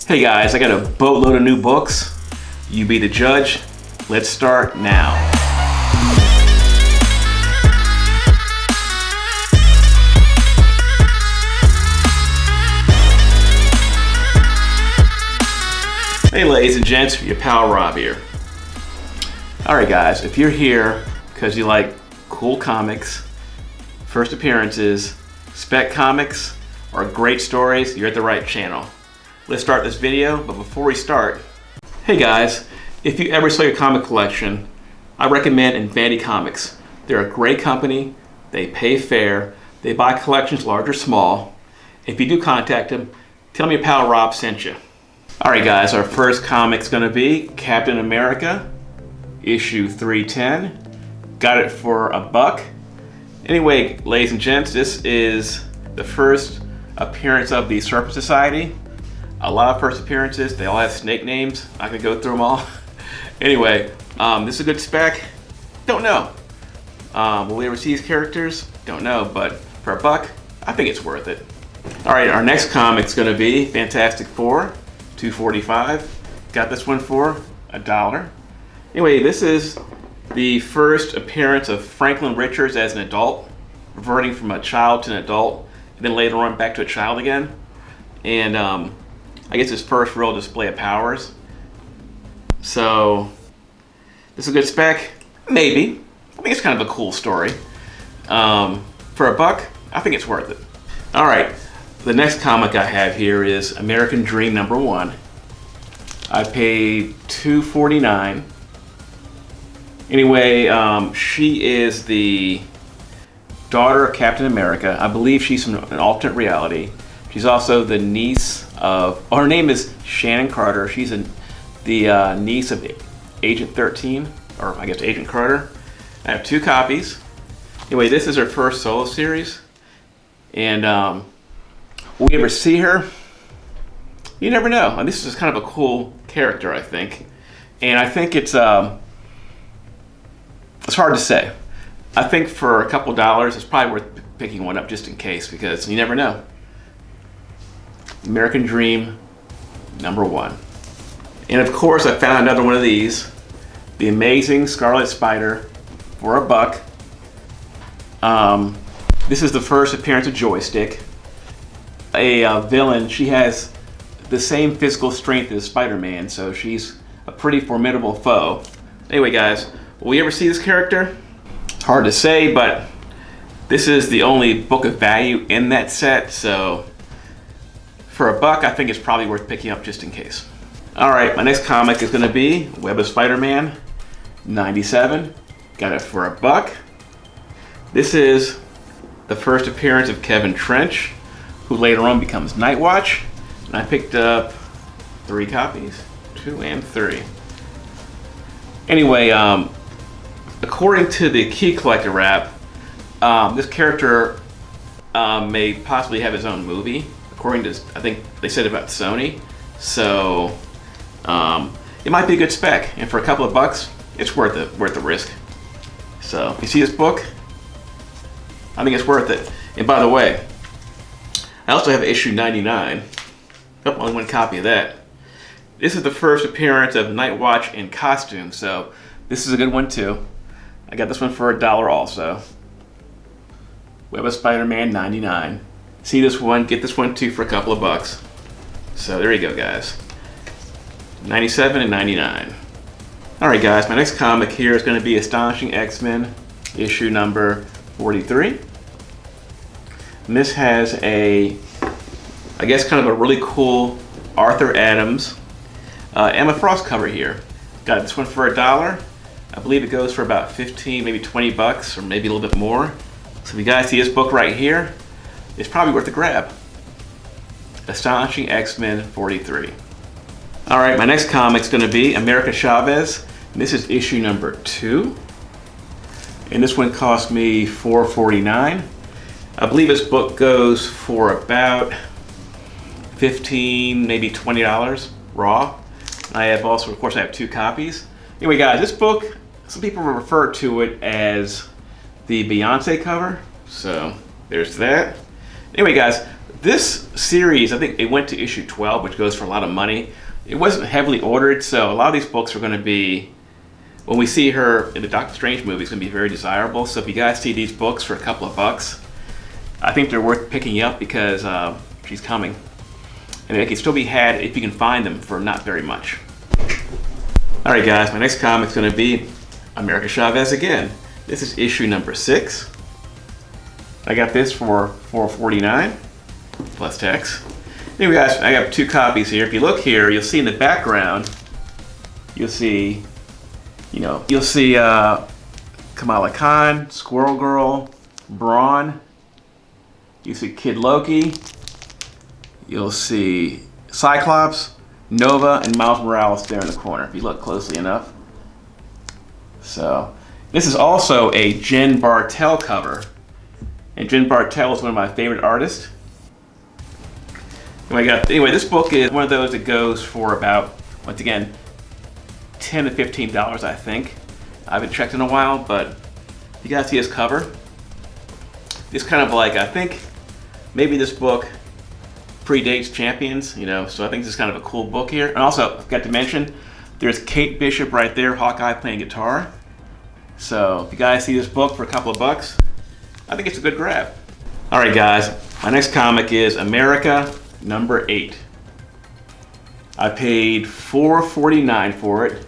Hey guys, I got a boatload of new books. You be the judge. Let's start now. Hey ladies and gents, your pal Rob here. Alright guys, if you're here because you like cool comics, first appearances, spec comics, or great stories, you're at the right channel. Let's start this video, but before we start, hey guys, if you ever sell your comic collection, I recommend Infinity Comics. They're a great company, they pay fair, they buy collections large or small. If you do contact them, tell me your pal Rob sent you. Alright guys, our first comic's gonna be Captain America, issue 310. Got it for $1. Anyway, ladies and gents, this is the first appearance of the Serpent Society. A lot of first appearances, they all have snake names. I'm not gonna go through them all. Anyway, this is a good spec. Don't know. Will we ever see these characters? Don't know, but for $1, I think it's worth it. Alright, our next comic's gonna be Fantastic Four, $2.45. Got this one for $1. Anyway, this is the first appearance of Franklin Richards as an adult, reverting from a child to an adult, and then later on back to a child again. And I guess his first real display of powers. So, this is a good spec? Maybe. I think it's kind of a cool story. For $1, I think it's worth it. Alright, the next comic I have here is American Dream #1. I paid $2.49. Anyway, she is the daughter of Captain America. I believe she's from an alternate reality. She's also the niece of, her name is Shannon Carter. She's the niece of Agent 13, or I guess Agent Carter. I have 2 copies. Anyway, this is her first solo series. And will we ever see her? You never know. And this is kind of a cool character, I think. And I think it's hard to say. I think for a couple dollars, it's probably worth picking one up just in case, because you never know. American Dream #1. And of course, I found another one of these, the Amazing Scarlet Spider, for $1. This is the first appearance of Joystick, a villain. She has the same physical strength as SpiderMan, so she's a pretty formidable foe. Anyway, guys, will we ever see this character? It's hard to say, but this is the only book of value in that set, so for $1, I think it's probably worth picking up just in case. Alright, my next comic is going to be Web of Spider-Man, '97. Got it for $1. This is the first appearance of Kevin Trench, who later on becomes Nightwatch. And I picked up 3 copies, 2 and 3. Anyway, according to the Key Collector Wrap, this character may possibly have his own movie. According to, I think they said about Sony. So, it might be a good spec. And for a couple of $bucks, it's worth the risk. So, you see this book? I think it's worth it. And by the way, I also have issue 99. Oh, only 1 copy of that. This is the first appearance of Nightwatch in costume, so this is a good one too. I got this one for $1 also. Web of Spider-Man '99. See this one, get this one too for a couple of $bucks. So there you go, guys. 97 and 99. Alright guys, my next comic here is going to be Astonishing XMen, issue number 43. And this has a, I guess kind of a really cool Arthur Adams, Emma Frost cover here. Got this one for $1. I believe it goes for about 15, maybe 20 bucks, or maybe a little bit more. So if you guys see this book right here, it's probably worth a grab. Astonishing XMen 43. Alright, my next comic's going to be America Chavez. And this is issue number 2. And this one cost me $4.49. I believe this book goes for about $15, maybe $20 raw. I have also, of course, I have 2 copies. Anyway, guys, this book, some people refer to it as the Beyonce cover. So there's that. Anyway, guys, This series, I think it went to issue 12, which goes for a lot of money. It wasn't heavily ordered, so a lot of these books are going to be, when we see her in the Doctor Strange movie, it's going to be very desirable. So if you guys see these books for a couple of bucks, I think they're worth picking up because she's coming. And they can still be had if you can find them for not very much. Alright guys, my next comic is going to be America Chavez again. This is issue number 6. I got this for $4.49 plus tax. Anyway guys, I got 2 copies here. If you look here, you'll see in the background, you'll see Kamala Khan, Squirrel Girl, Brawn. You see Kid Loki. You'll see Cyclops, Nova, and Miles Morales there in the corner, if you look closely enough. So, this is also a Jen Bartel cover. And Jen Bartel is one of my favorite artists. Anyway, this book is one of those that goes for about, once again, $10 to $15, I think. I haven't checked in a while, but you guys see his cover. It's kind of like, I think maybe this book predates Champions, you know, so I think this is kind of a cool book here. And also, I forgot to mention, there's Kate Bishop right there, Hawkeye playing guitar. So if you guys see this book for a couple of bucks, I think it's a good grab. All right, guys, my next comic is America number 8. I paid $4.49 for it.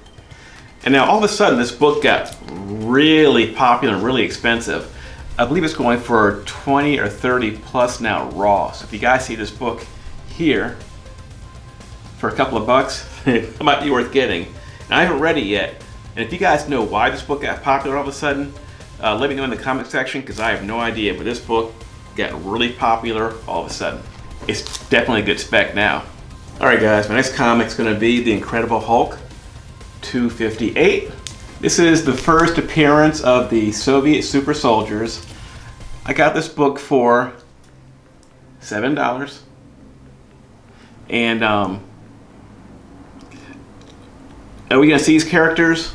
And now all of a sudden this book got really popular and really expensive. I believe it's going for 20 or 30 plus now raw. So if you guys see this book here for a couple of bucks, it might be worth getting. And I haven't read it yet. And if you guys know why this book got popular all of a sudden, let me know in the comment section, because I have no idea, but this book got really popular all of a sudden. It's definitely a good spec now. All right guys, my next comic is going to be The Incredible Hulk 258. This is the first appearance of the Soviet super soldiers. I got this book for $7. And are we going to see these characters?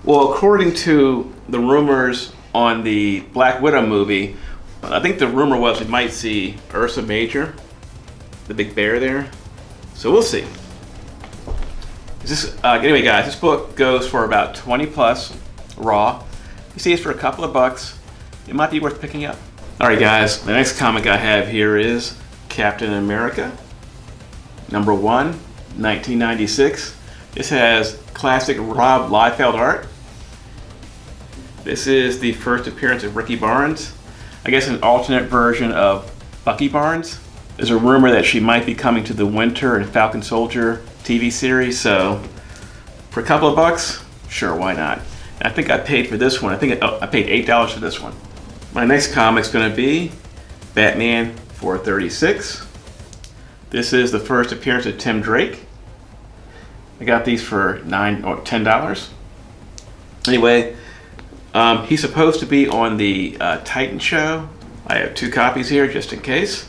Well, according to the rumors on the Black Widow movie, I think the rumor was we might see Ursa Major, the big bear there. So we'll see. Anyway guys, this book goes for about 20 plus raw. You see it's for a couple of bucks. It might be worth picking up. Alright guys, the next comic I have here is Captain America number 1, 1996. This has classic Rob Liefeld art. This is the first appearance of Ricky Barnes. I guess an alternate version of Bucky Barnes. There's a rumor that she might be coming to the Winter and Falcon Soldier TV series, so for a couple of bucks, sure, why not? And I think I paid for this one. I paid $8 for this one. My next comic's going to be Batman 436. This is the first appearance of Tim Drake. I got these for $9 or $10. Anyway, he's supposed to be on the Titan show. I have 2 copies here just in case.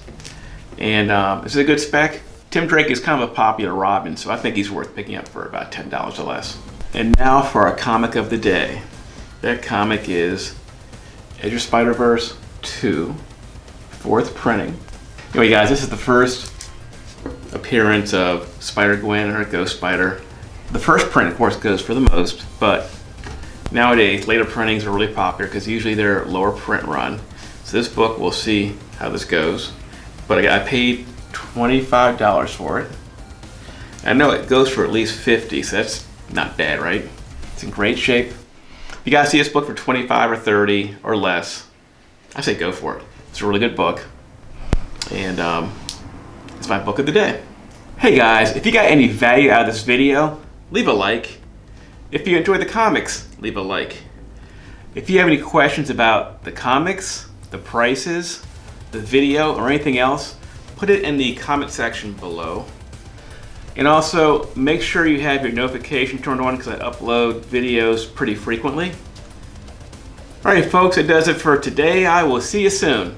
And this is a good spec. Tim Drake is kind of a popular Robin, so I think he's worth picking up for about $10 or less. And now for our comic of the day. That comic is SpiderVerse 2, 4th printing. Anyway guys, this is the first appearance of Spider-Gwen or Ghost Spider. The first print, of course, goes for the most, but nowadays later printings are really popular because usually they're lower print run. So this book, we'll see how this goes. But I paid $25 for it. I know it goes for at least $50, so that's not bad, right? It's in great shape. If you guys see this book for $25 or $30 or less, I say go for it. It's a really good book. And it's my book of the day. Hey guys, if you got any value out of this video, leave a like. If you enjoy the comics, leave a like. If you have any questions about the comics, the prices, the video, or anything else, put it in the comment section below. And also, make sure you have your notification turned on because I upload videos pretty frequently. Alright folks, that does it for today. I will see you soon.